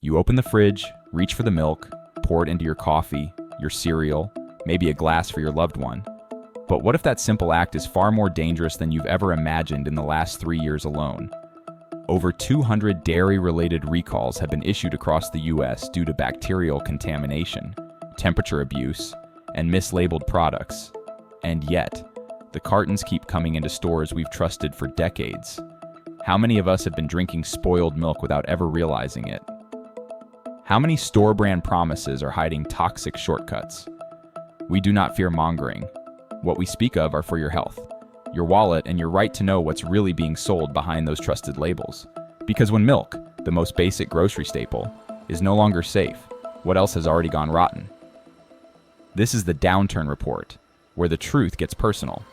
You open the fridge, reach for the milk, pour it into your coffee, your cereal, maybe a glass for your loved one. But what if that simple act is far more dangerous than you've ever imagined in the last 3 years alone? Over 200 dairy-related recalls have been issued across the U.S. due to bacterial contamination, temperature abuse, and mislabeled products. And yet, the cartons keep coming into stores we've trusted for decades. How many of us have been drinking spoiled milk without ever realizing it? How many store-brand promises are hiding toxic shortcuts? We do not fear mongering. What we speak of are for your health, your wallet, and your right to know what's really being sold behind those trusted labels. Because when milk, the most basic grocery staple, is no longer safe, what else has already gone rotten? This is the Downturn Report, where the truth gets personal.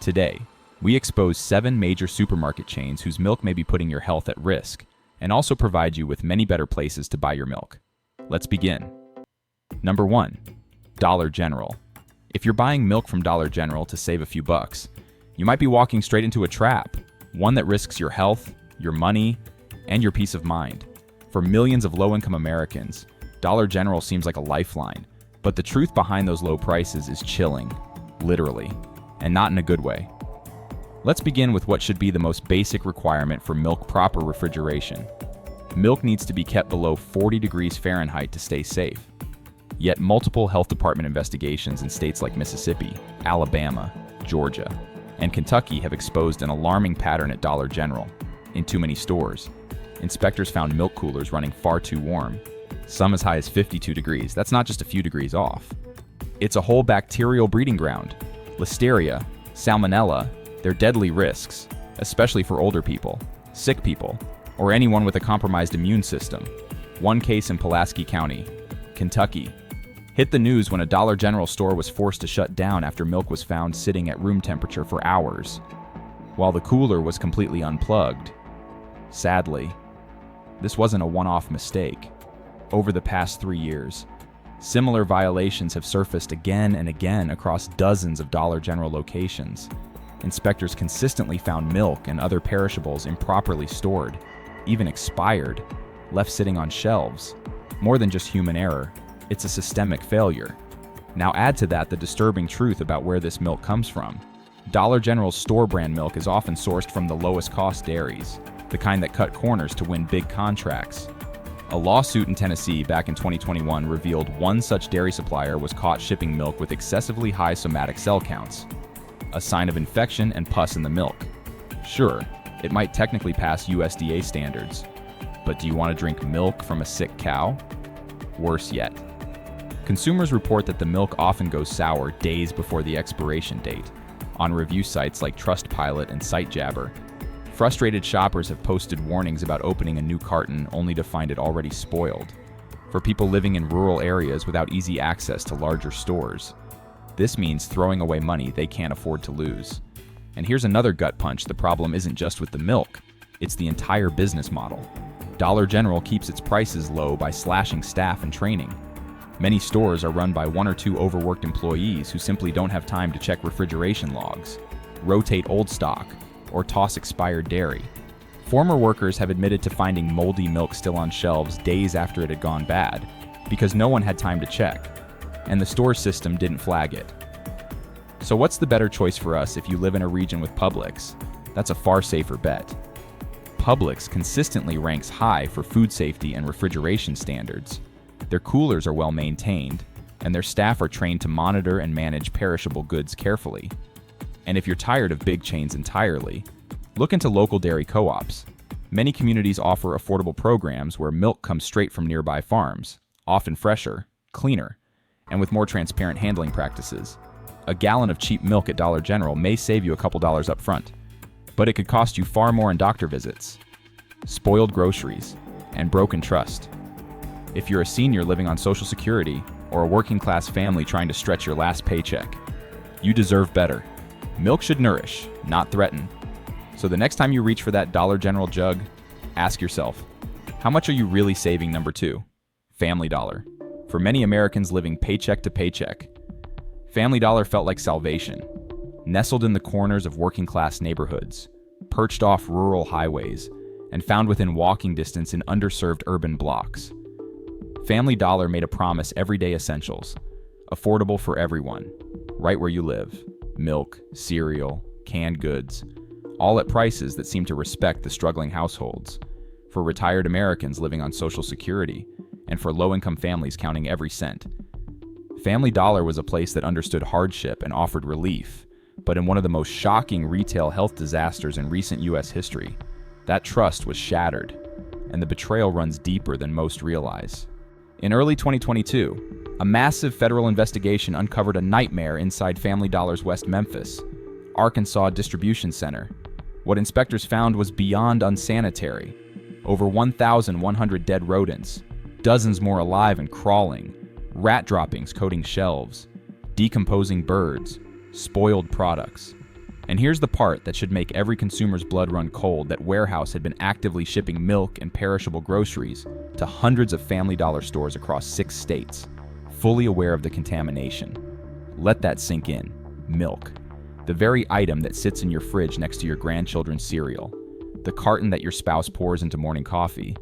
Today, we expose 7 major supermarket chains whose milk may be putting your health at risk, and also provide you with many better places to buy your milk. Let's begin. Number 1. Dollar General. If you're buying milk from Dollar General to save a few bucks, you might be walking straight into a trap, one that risks your health, your money, and your peace of mind. For millions of low-income Americans, Dollar General seems like a lifeline, but the truth behind those low prices is chilling, literally, and not in a good way. Let's begin with what should be the most basic requirement for milk proper refrigeration. Milk needs to be kept below 40 degrees Fahrenheit to stay safe. Yet multiple health department investigations in states like Mississippi, Alabama, Georgia, and Kentucky have exposed an alarming pattern at Dollar General. In too many stores, inspectors found milk coolers running far too warm, some as high as 52 degrees. That's not just a few degrees off. It's a whole bacterial breeding ground. Listeria, Salmonella, they're deadly risks, especially for older people, sick people, or anyone with a compromised immune system. One case in Pulaski County, Kentucky, hit the news when a Dollar General store was forced to shut down after milk was found sitting at room temperature for hours, while the cooler was completely unplugged. Sadly, this wasn't a one-off mistake. Over the past 3 years, similar violations have surfaced again and again across dozens of Dollar General locations. Inspectors consistently found milk and other perishables improperly stored, even expired, left sitting on shelves. More than just human error, it's a systemic failure. Now add to that the disturbing truth about where this milk comes from. Dollar General's store brand milk is often sourced from the lowest cost dairies, the kind that cut corners to win big contracts. A lawsuit in Tennessee back in 2021 revealed one such dairy supplier was caught shipping milk with excessively high somatic cell counts, a sign of infection and pus in the milk. Sure, it might technically pass USDA standards, but do you want to drink milk from a sick cow? Worse yet. Consumers report that the milk often goes sour days before the expiration date. On review sites like Trustpilot and SiteJabber, frustrated shoppers have posted warnings about opening a new carton only to find it already spoiled. For people living in rural areas without easy access to larger stores, this means throwing away money they can't afford to lose. And here's another gut punch: the problem isn't just with the milk, it's the entire business model. Dollar General keeps its prices low by slashing staff and training. Many stores are run by 1 or 2 overworked employees who simply don't have time to check refrigeration logs, rotate old stock, or toss expired dairy. Former workers have admitted to finding moldy milk still on shelves days after it had gone bad, because no one had time to check, and the store system didn't flag it. So what's the better choice for us if you live in a region with Publix? That's a far safer bet. Publix consistently ranks high for food safety and refrigeration standards. Their coolers are well maintained, and their staff are trained to monitor and manage perishable goods carefully. And if you're tired of big chains entirely, look into local dairy co-ops. Many communities offer affordable programs where milk comes straight from nearby farms, often fresher, cleaner, and with more transparent handling practices. A gallon of cheap milk at Dollar General may save you a couple dollars up front, but it could cost you far more in doctor visits, spoiled groceries, and broken trust. If you're a senior living on Social Security or a working class family trying to stretch your last paycheck, you deserve better. Milk should nourish, not threaten. So the next time you reach for that Dollar General jug, ask yourself, how much are you really saving? Number 2, Family Dollar. For many Americans living paycheck to paycheck, Family Dollar felt like salvation. Nestled in the corners of working class neighborhoods, perched off rural highways, and found within walking distance in underserved urban blocks, Family Dollar made a promise: everyday essentials, affordable for everyone, right where you live. Milk, cereal, canned goods, all at prices that seem to respect the struggling households, for retired Americans living on Social Security, and for low-income families counting every cent. Family Dollar was a place that understood hardship and offered relief, but in one of the most shocking retail health disasters in recent U.S. history, that trust was shattered, and the betrayal runs deeper than most realize. In early 2022, a massive federal investigation uncovered a nightmare inside Family Dollar's West Memphis, Arkansas distribution center. What inspectors found was beyond unsanitary. Over 1,100 dead rodents, dozens more alive and crawling, rat droppings coating shelves, decomposing birds, spoiled products. And here's the part that should make every consumer's blood run cold: that warehouse had been actively shipping milk and perishable groceries to hundreds of Family Dollar stores across 6 states, fully aware of the contamination. Let that sink in. Milk. The very item that sits in your fridge next to your grandchildren's cereal. The carton that your spouse pours into morning coffee.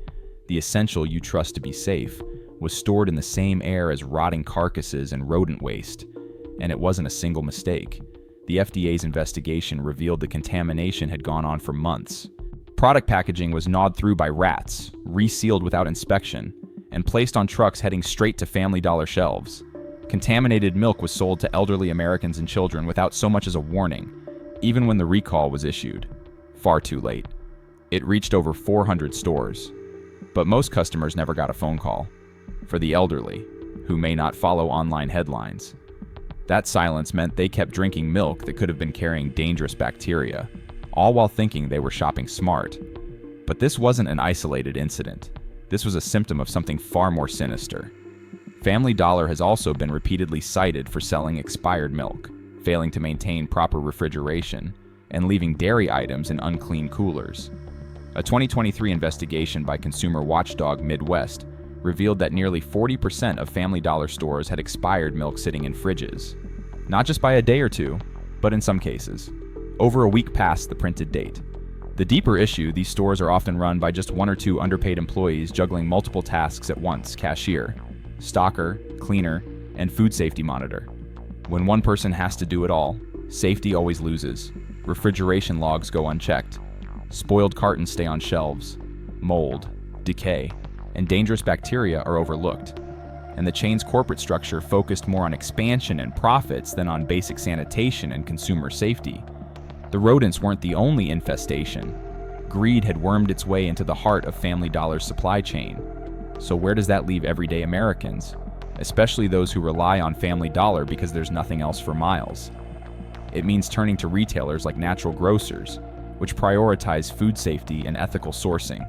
The essential you trust to be safe was stored in the same air as rotting carcasses and rodent waste. And it wasn't a single mistake. The FDA's investigation revealed the contamination had gone on for months. Product packaging was gnawed through by rats, resealed without inspection, and placed on trucks heading straight to Family Dollar shelves. Contaminated milk was sold to elderly Americans and children without so much as a warning, even when the recall was issued. Far too late. It reached over 400 stores. But most customers never got a phone call. For the elderly, who may not follow online headlines, that silence meant they kept drinking milk that could have been carrying dangerous bacteria, all while thinking they were shopping smart. But this wasn't an isolated incident. This was a symptom of something far more sinister. Family Dollar has also been repeatedly cited for selling expired milk, failing to maintain proper refrigeration, and leaving dairy items in unclean coolers. A 2023 investigation by consumer watchdog Midwest revealed that nearly 40% of Family Dollar stores had expired milk sitting in fridges. Not just by a day or two, but in some cases, over a week past the printed date. The deeper issue: these stores are often run by just 1 or 2 underpaid employees juggling multiple tasks at once: cashier, stocker, cleaner, and food safety monitor. When one person has to do it all, safety always loses. Refrigeration logs go unchecked. Spoiled cartons stay on shelves. Mold, decay, and dangerous bacteria are overlooked. And the chain's corporate structure focused more on expansion and profits than on basic sanitation and consumer safety. The rodents weren't the only infestation. Greed had wormed its way into the heart of Family Dollar's supply chain. So where does that leave everyday Americans, especially those who rely on Family Dollar because there's nothing else for miles? It means turning to retailers like natural grocers, which prioritize food safety and ethical sourcing.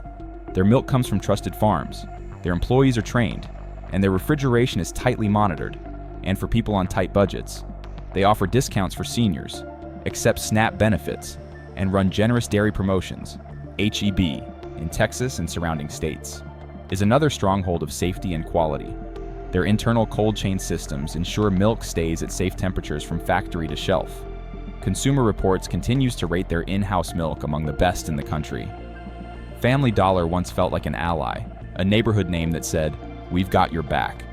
Their milk comes from trusted farms, their employees are trained, and their refrigeration is tightly monitored. And for people on tight budgets, they offer discounts for seniors, accept SNAP benefits, and run generous dairy promotions. H-E-B, in Texas and surrounding states, is another stronghold of safety and quality. Their internal cold chain systems ensure milk stays at safe temperatures from factory to shelf. Consumer Reports continues to rate their in-house milk among the best in the country. Family Dollar once felt like an ally, a neighborhood name that said, "We've got your back."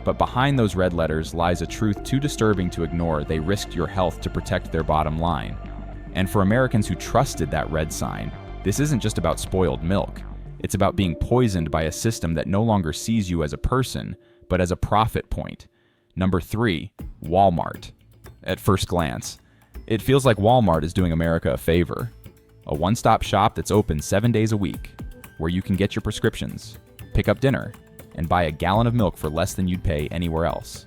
But behind those red letters lies a truth too disturbing to ignore. They risked your health to protect their bottom line. And for Americans who trusted that red sign, this isn't just about spoiled milk. It's about being poisoned by a system that no longer sees you as a person, but as a profit point. Number 3, Walmart. At first glance, it feels like Walmart is doing America a favor. A one-stop shop that's open 7 days a week, where you can get your prescriptions, pick up dinner, and buy a gallon of milk for less than you'd pay anywhere else.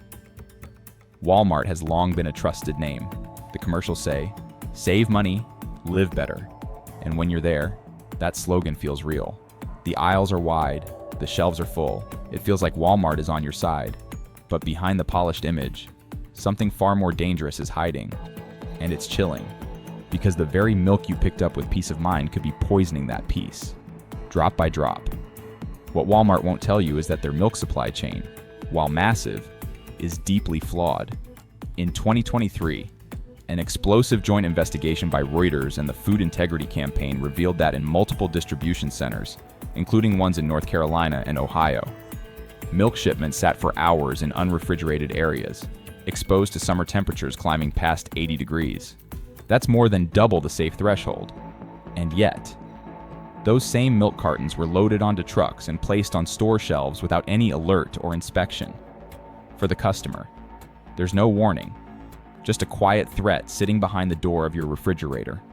Walmart has long been a trusted name. The commercials say, "Save money, live better." And when you're there, that slogan feels real. The aisles are wide, the shelves are full. It feels like Walmart is on your side. But behind the polished image, something far more dangerous is hiding. And it's chilling, because the very milk you picked up with peace of mind could be poisoning that peace, drop by drop. What Walmart won't tell you is that their milk supply chain, while massive, is deeply flawed. In 2023, an explosive joint investigation by Reuters and the Food Integrity Campaign revealed that in multiple distribution centers, including ones in North Carolina and Ohio, Milk shipments sat for hours in unrefrigerated areas, exposed to summer temperatures climbing past 80 degrees. That's more than double the safe threshold. And yet, those same milk cartons were loaded onto trucks and placed on store shelves without any alert or inspection. For the customer, there's no warning, just a quiet threat sitting behind the door of your refrigerator.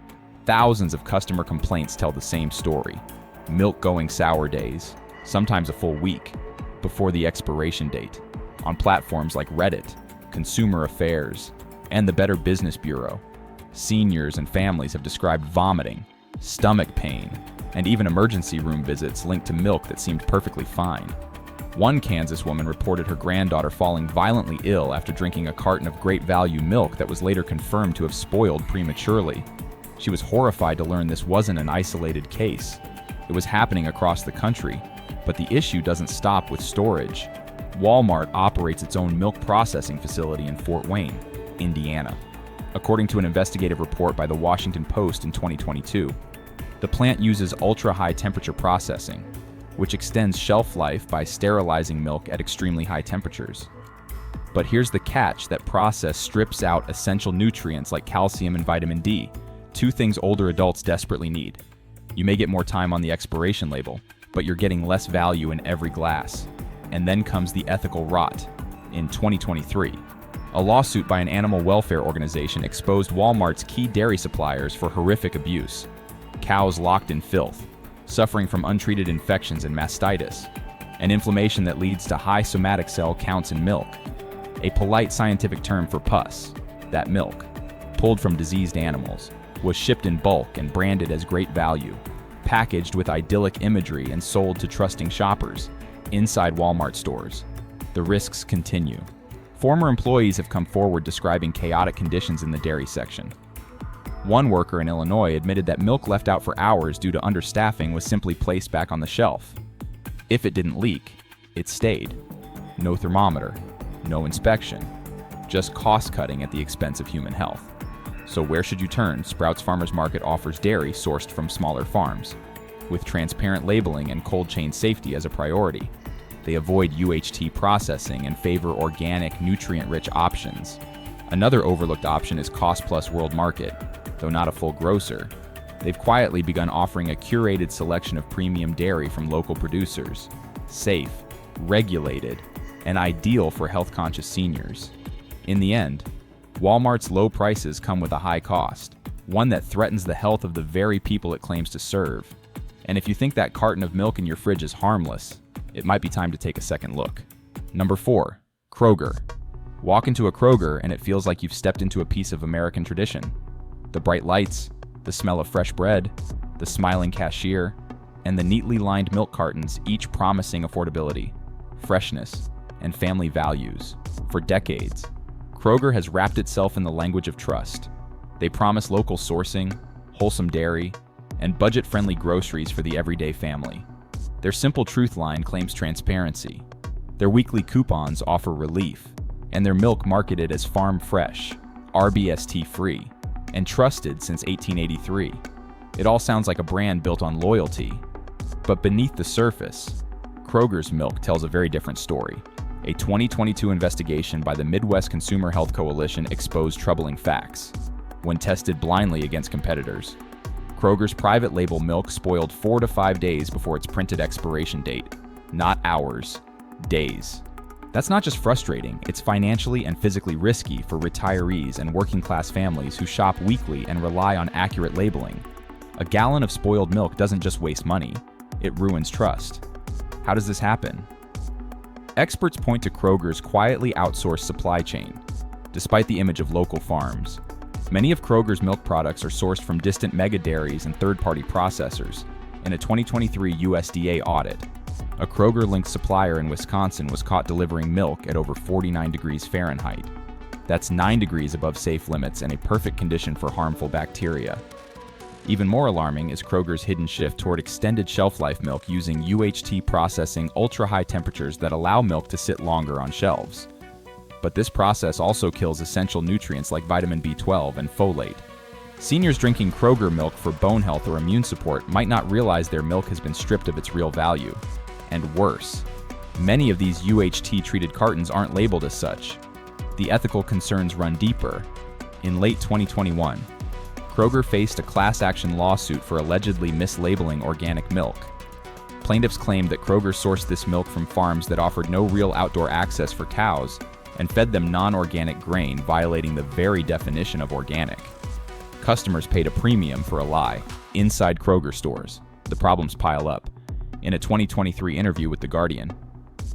Thousands of customer complaints tell the same story. Milk going sour days, sometimes a full week, before the expiration date, on platforms like Reddit, Consumer Affairs, and the Better Business Bureau. Seniors and families have described vomiting, stomach pain, and even emergency room visits linked to milk that seemed perfectly fine. One Kansas woman reported her granddaughter falling violently ill after drinking a carton of great value milk that was later confirmed to have spoiled prematurely. She was horrified to learn this wasn't an isolated case. It was happening across the country, but the issue doesn't stop with storage. Walmart operates its own milk processing facility in Fort Wayne, Indiana. According to an investigative report by the Washington Post in 2022, the plant uses ultra-high temperature processing, which extends shelf life by sterilizing milk at extremely high temperatures. But here's the catch: that process strips out essential nutrients like calcium and vitamin D, two things older adults desperately need. You may get more time on the expiration label, but you're getting less value in every glass. And then comes the ethical rot. In 2023, a lawsuit by an animal welfare organization exposed Walmart's key dairy suppliers for horrific abuse. Cows locked in filth, suffering from untreated infections and mastitis, an inflammation that leads to high somatic cell counts in milk, a polite scientific term for pus. That milk, pulled from diseased animals, was shipped in bulk and branded as great value, packaged with idyllic imagery and sold to trusting shoppers inside Walmart stores. The risks continue. Former employees have come forward describing chaotic conditions in the dairy section. One worker in Illinois admitted that milk left out for hours due to understaffing was simply placed back on the shelf. If it didn't leak, it stayed. No thermometer, no inspection, just cost-cutting at the expense of human health. So where should you turn? Sprouts Farmers Market offers dairy sourced from smaller farms, with transparent labeling and cold chain safety as a priority. They avoid UHT processing and favor organic, nutrient-rich options. Another overlooked option is Cost Plus World Market. Though not a full grocer, they've quietly begun offering a curated selection of premium dairy from local producers, safe, regulated, and ideal for health-conscious seniors. In the end, Walmart's low prices come with a high cost, one that threatens the health of the very people it claims to serve. And if you think that carton of milk in your fridge is harmless, it might be time to take a second look. Number 4. Kroger. Walk into a Kroger and it feels like you've stepped into a piece of American tradition. The bright lights, the smell of fresh bread, the smiling cashier, and the neatly lined milk cartons, each promising affordability, freshness, and family values. For decades, Kroger has wrapped itself in the language of trust. They promise local sourcing, wholesome dairy, and budget-friendly groceries for the everyday family. Their Simple Truth line claims transparency. Their weekly coupons offer relief, and their milk marketed as farm fresh, RBST-free, and trusted since 1883. It all sounds like a brand built on loyalty. But beneath the surface, Kroger's milk tells a very different story. A 2022 investigation by the Midwest Consumer Health Coalition exposed troubling facts. When tested blindly against competitors, Kroger's private label milk spoiled 4 to 5 days before its printed expiration date. Not hours, days. That's not just frustrating, it's financially and physically risky for retirees and working-class families who shop weekly and rely on accurate labeling. A gallon of spoiled milk doesn't just waste money, it ruins trust. How does this happen? Experts point to Kroger's quietly outsourced supply chain. Despite the image of local farms, many of Kroger's milk products are sourced from distant mega dairies and third-party processors. In a 2023 USDA audit, a Kroger-linked supplier in Wisconsin was caught delivering milk at over 49 degrees Fahrenheit. That's 9 degrees above safe limits and a perfect condition for harmful bacteria. Even more alarming is Kroger's hidden shift toward extended shelf-life milk using UHT processing ultra-high temperatures that allow milk to sit longer on shelves. But this process also kills essential nutrients like vitamin B12 and folate. Seniors drinking Kroger milk for bone health or immune support might not realize their milk has been stripped of its real value. And worse, Many of these UHT-treated cartons aren't labeled as such. The ethical concerns run deeper. In late 2021, Kroger faced a class action lawsuit for allegedly mislabeling organic milk. Plaintiffs claimed that Kroger sourced this milk from farms that offered no real outdoor access for cows and fed them non-organic grain, violating the very definition of organic. Customers paid a premium for a lie inside Kroger stores. The problems pile up. In a 2023 interview with The Guardian,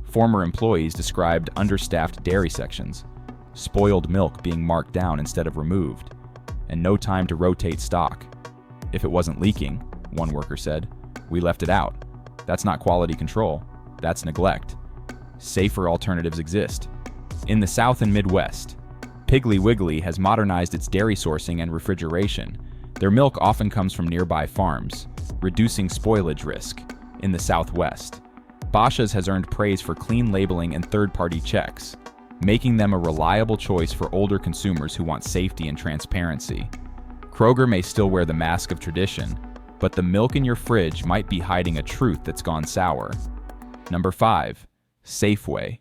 former employees described understaffed dairy sections, spoiled milk being marked down instead of removed, and no time to rotate stock. If it wasn't leaking, one worker said, we left it out. That's not quality control. That's neglect. Safer alternatives exist. In the South and Midwest, Piggly Wiggly has modernized its dairy sourcing and refrigeration. Their milk often comes from nearby farms, reducing spoilage risk. In the Southwest, Basha's has earned praise for clean labeling and third-party checks, making them a reliable choice for older consumers who want safety and transparency. Kroger may still wear the mask of tradition, but the milk in your fridge might be hiding a truth that's gone sour. Number 5. Safeway.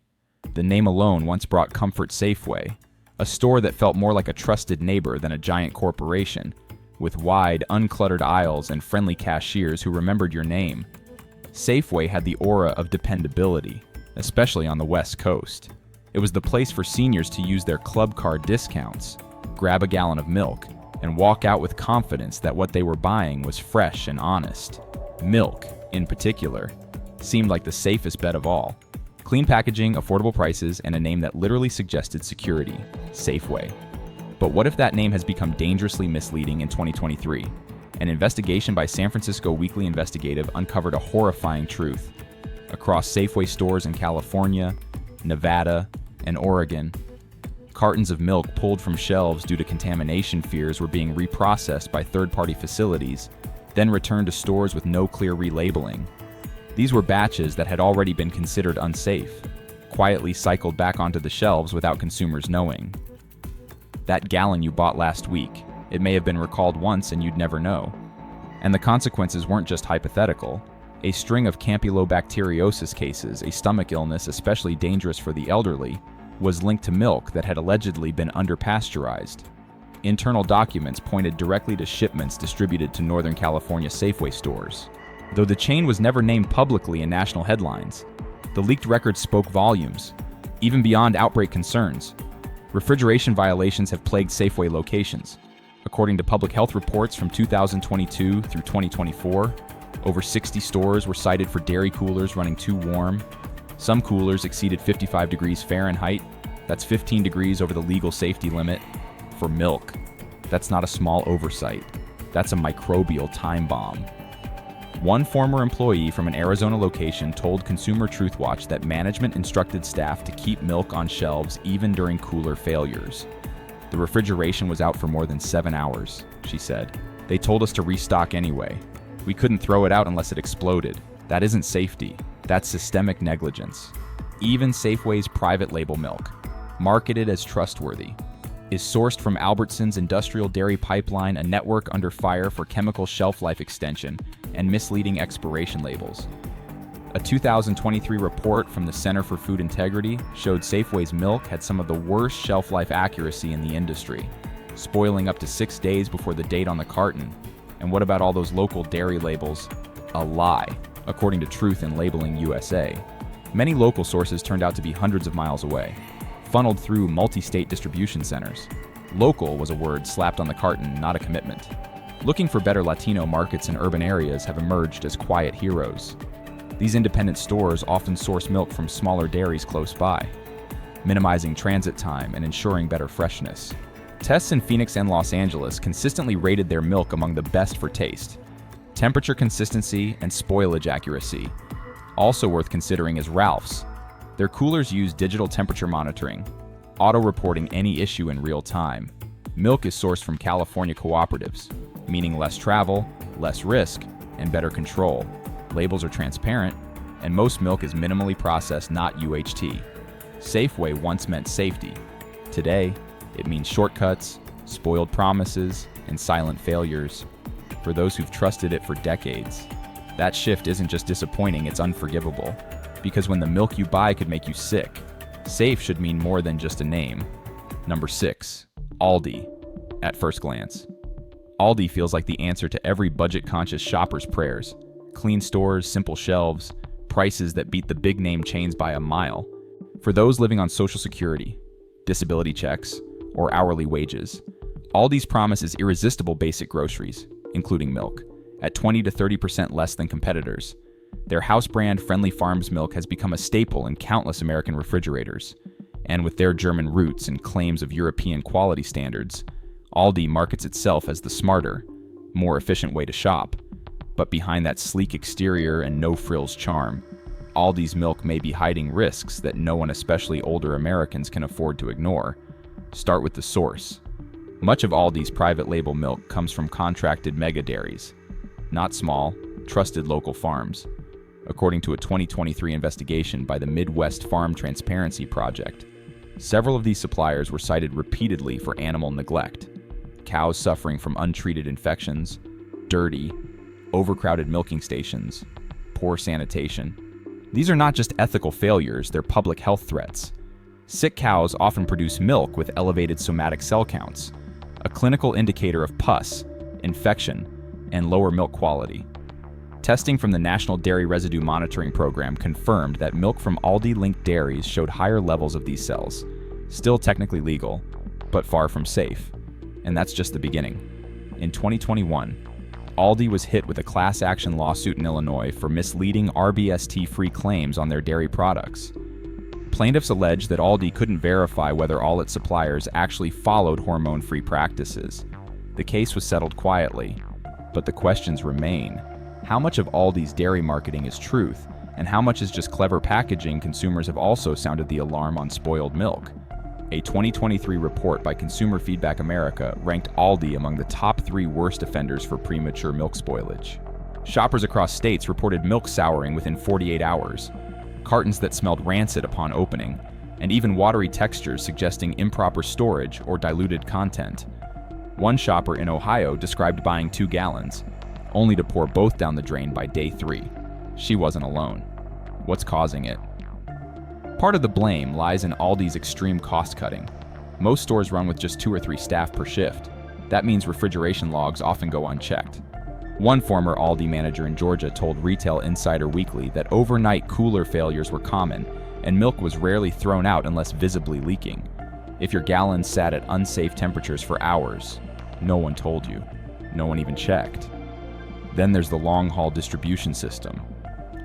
The name alone once brought comfort. Safeway, a store that felt more like a trusted neighbor than a giant corporation, with wide, uncluttered aisles and friendly cashiers who remembered your name. Safeway had the aura of dependability, especially on the West Coast. It was the place for seniors to use their club card discounts, grab a gallon of milk, and walk out with confidence that what they were buying was fresh and honest. Milk, in particular, seemed like the safest bet of all. Clean packaging, affordable prices, and a name that literally suggested security. Safeway. But what if that name has become dangerously misleading in 2023? An investigation by San Francisco Weekly Investigative uncovered a horrifying truth. Across Safeway stores in California, Nevada, and Oregon, cartons of milk pulled from shelves due to contamination fears were being reprocessed by third-party facilities, then returned to stores with no clear relabeling. These were batches that had already been considered unsafe, quietly cycled back onto the shelves without consumers knowing. That gallon you bought last week, it may have been recalled once and you'd never know. And the consequences weren't just hypothetical. A string of campylobacteriosis cases, a stomach illness especially dangerous for the elderly, was linked to milk that had allegedly been underpasteurized. Internal documents pointed directly to shipments distributed to Northern California Safeway stores. Though the chain was never named publicly in national headlines, the leaked records spoke volumes, even beyond outbreak concerns. Refrigeration violations have plagued Safeway locations. According to public health reports from 2022 through 2024, over 60 stores were cited for dairy coolers running too warm. Some coolers exceeded 55 degrees Fahrenheit. That's 15 degrees over the legal safety limit. For milk, that's not a small oversight. That's a microbial time bomb. One former employee from an Arizona location told Consumer Truth Watch that management instructed staff to keep milk on shelves even during cooler failures. The refrigeration was out for more than 7 hours, she said. They told us to restock anyway. We couldn't throw it out unless it exploded. That isn't safety. That's systemic negligence. Even Safeway's private label milk, marketed as trustworthy, is sourced from Albertsons Industrial Dairy Pipeline, a network under fire for chemical shelf life extension and misleading expiration labels. A 2023 report from the Center for Food Integrity showed Safeway's milk had some of the worst shelf life accuracy in the industry, spoiling up to 6 days before the date on the carton. And what about all those local dairy labels? A lie, according to Truth in Labeling USA. Many local sources turned out to be hundreds of miles away, funneled through multi-state distribution centers. Local was a word slapped on the carton, not a commitment. Looking for better Latino markets in urban areas have emerged as quiet heroes. These independent stores often source milk from smaller dairies close by, minimizing transit time and ensuring better freshness. Tests in Phoenix and Los Angeles consistently rated their milk among the best for taste, temperature consistency, and spoilage accuracy. Also worth considering is Ralph's. Their coolers use digital temperature monitoring, auto-reporting any issue in real time. Milk is sourced from California cooperatives, meaning less travel, less risk, and better control. Labels are transparent, and most milk is minimally processed, not UHT. Safeway once meant safety. Today, it means shortcuts, spoiled promises, and silent failures. For those who've trusted it for decades, that shift isn't just disappointing, it's unforgivable. because when the milk you buy could make you sick, safe should mean more than just a name. Number 6. Aldi. At first glance, Aldi feels like the answer to every budget-conscious shopper's prayers. Clean stores, simple shelves, prices that beat the big-name chains by a mile. For those living on Social Security, disability checks, or hourly wages, Aldi's promise is irresistible basic groceries, including milk, at 20 to 30% less than competitors. Their house brand Friendly Farms milk has become a staple in countless American refrigerators. And with their German roots and claims of European quality standards, Aldi markets itself as the smarter, more efficient way to shop. But behind that sleek exterior and no-frills charm, Aldi's milk may be hiding risks that no one, especially older Americans, can afford to ignore. Start with the source. Much of Aldi's private label milk comes from contracted mega dairies, not small, trusted local farms. According to a 2023 investigation by the Midwest Farm Transparency Project, several of these suppliers were cited repeatedly for animal neglect. Cows suffering from untreated infections, dirty, overcrowded milking stations, poor sanitation. These are not just ethical failures, they're public health threats. Sick cows often produce milk with elevated somatic cell counts, a clinical indicator of pus, infection, and lower milk quality. Testing from the National Dairy Residue Monitoring Program confirmed that milk from Aldi-linked dairies showed higher levels of these cells, still technically legal, but far from safe. And that's just the beginning. In 2021, Aldi was hit with a class action lawsuit in Illinois for misleading RBST-free claims on their dairy products. Plaintiffs alleged that Aldi couldn't verify whether all its suppliers actually followed hormone-free practices. The case was settled quietly, but the questions remain. How much of Aldi's dairy marketing is truth, and how much is just clever packaging? Consumers have also sounded the alarm on spoiled milk. A 2023 report by Consumer Feedback America ranked Aldi among the top 3 worst offenders for premature milk spoilage. Shoppers across states reported milk souring within 48 hours, cartons that smelled rancid upon opening, and even watery textures suggesting improper storage or diluted content. One shopper in Ohio described buying 2 gallons, only to pour both down the drain by day 3. She wasn't alone. What's causing it? Part of the blame lies in Aldi's extreme cost cutting. Most stores run with just 2 or 3 staff per shift. That means refrigeration logs often go unchecked. One former Aldi manager in Georgia told Retail Insider Weekly that overnight cooler failures were common, and milk was rarely thrown out unless visibly leaking. If your gallons sat at unsafe temperatures for hours, no one told you. No one even checked. Then there's the long-haul distribution system.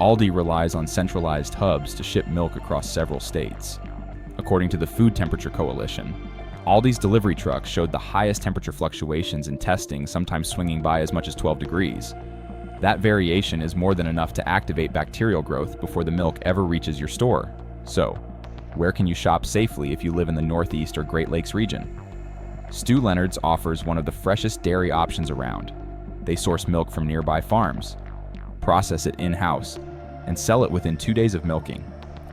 Aldi relies on centralized hubs to ship milk across several states. According to the Food Temperature Coalition, Aldi's delivery trucks showed the highest temperature fluctuations in testing, sometimes swinging by as much as 12 degrees. That variation is more than enough to activate bacterial growth before the milk ever reaches your store. So, where can you shop safely if you live in the Northeast or Great Lakes region? Stu Leonard's offers one of the freshest dairy options around. They source milk from nearby farms, process it in-house, and sell it within 2 days of milking.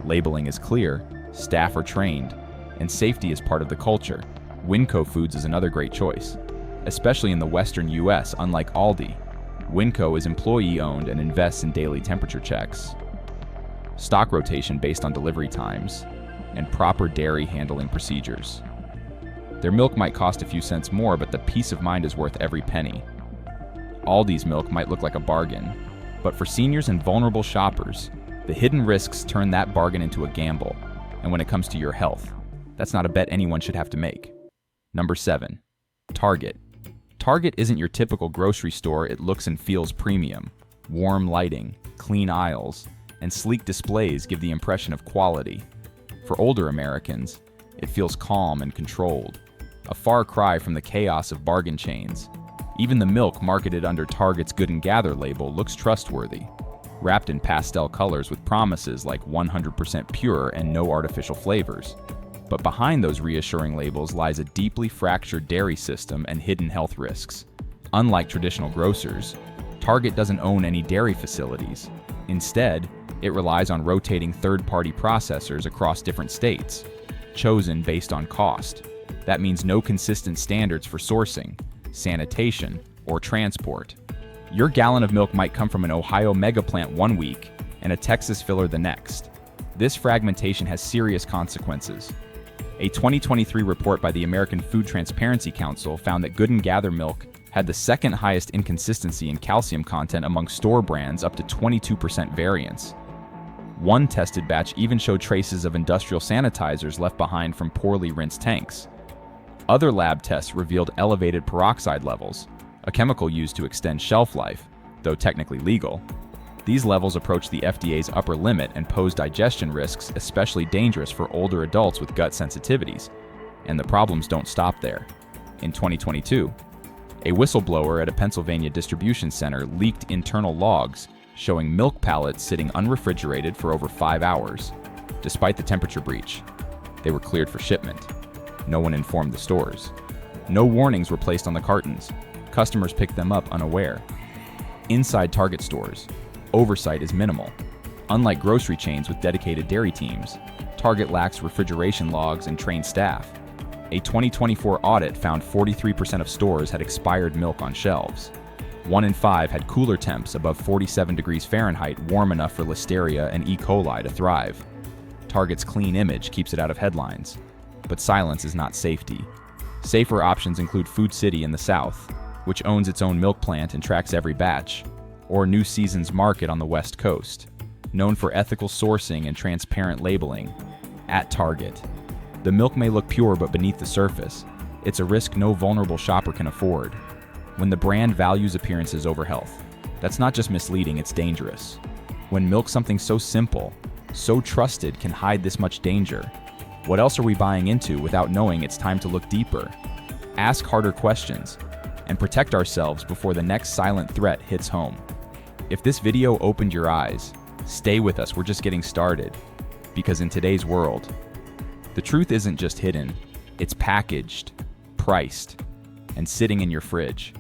Labeling is clear, staff are trained, and safety is part of the culture. Winco Foods is another great choice, especially in the western US. Unlike Aldi, Winco is employee-owned and invests in daily temperature checks, stock rotation based on delivery times, and proper dairy handling procedures. Their milk might cost a few cents more, but the peace of mind is worth every penny. Aldi's milk might look like a bargain, but for seniors and vulnerable shoppers, the hidden risks turn that bargain into a gamble. And when it comes to your health, that's not a bet anyone should have to make. Number 7. Target. Target isn't your typical grocery store. It looks and feels premium. Warm lighting, clean aisles, and sleek displays give the impression of quality. For older Americans, it feels calm and controlled, a far cry from the chaos of bargain chains. Even the milk marketed under Target's Good and Gather label looks trustworthy, wrapped in pastel colors with promises like 100% pure and no artificial flavors. But behind those reassuring labels lies a deeply fractured dairy system and hidden health risks. Unlike traditional grocers, Target doesn't own any dairy facilities. Instead, it relies on rotating third-party processors across different states, chosen based on cost. That means no consistent standards for sourcing, sanitation, or transport. Your gallon of milk might come from an Ohio mega plant one week and a Texas filler the next. This fragmentation has serious consequences. A 2023 report by the American Food Transparency Council found that Good & Gather milk had the second highest inconsistency in calcium content among store brands, up to 22% variance. One tested batch even showed traces of industrial sanitizers left behind from poorly rinsed tanks. Other lab tests revealed elevated peroxide levels, a chemical used to extend shelf life, though technically legal. These levels approach the FDA's upper limit and pose digestion risks, especially dangerous for older adults with gut sensitivities. And the problems don't stop there. In 2022, a whistleblower at a Pennsylvania distribution center leaked internal logs showing milk pallets sitting unrefrigerated for over 5 hours. Despite the temperature breach, they were cleared for shipment. No one informed the stores. No warnings were placed on the cartons. Customers picked them up unaware. Inside Target stores, oversight is minimal. Unlike grocery chains with dedicated dairy teams, Target lacks refrigeration logs and trained staff. A 2024 audit found 43% of stores had expired milk on shelves. 1 in 5 had cooler temps above 47 degrees Fahrenheit, warm enough for Listeria and E. coli to thrive. Target's clean image keeps it out of headlines. But silence is not safety. Safer options include Food City in the South, which owns its own milk plant and tracks every batch, or New Seasons Market on the West Coast, known for ethical sourcing and transparent labeling. At Target, the milk may look pure, but beneath the surface, it's a risk no vulnerable shopper can afford. When the brand values appearances over health, that's not just misleading, it's dangerous. When milk, something so simple, so trusted, can hide this much danger, what else are we buying into without knowing it's time to look deeper? Ask harder questions, and protect ourselves before the next silent threat hits home. If this video opened your eyes, stay with us, we're just getting started. Because in today's world, the truth isn't just hidden, it's packaged, priced, and sitting in your fridge.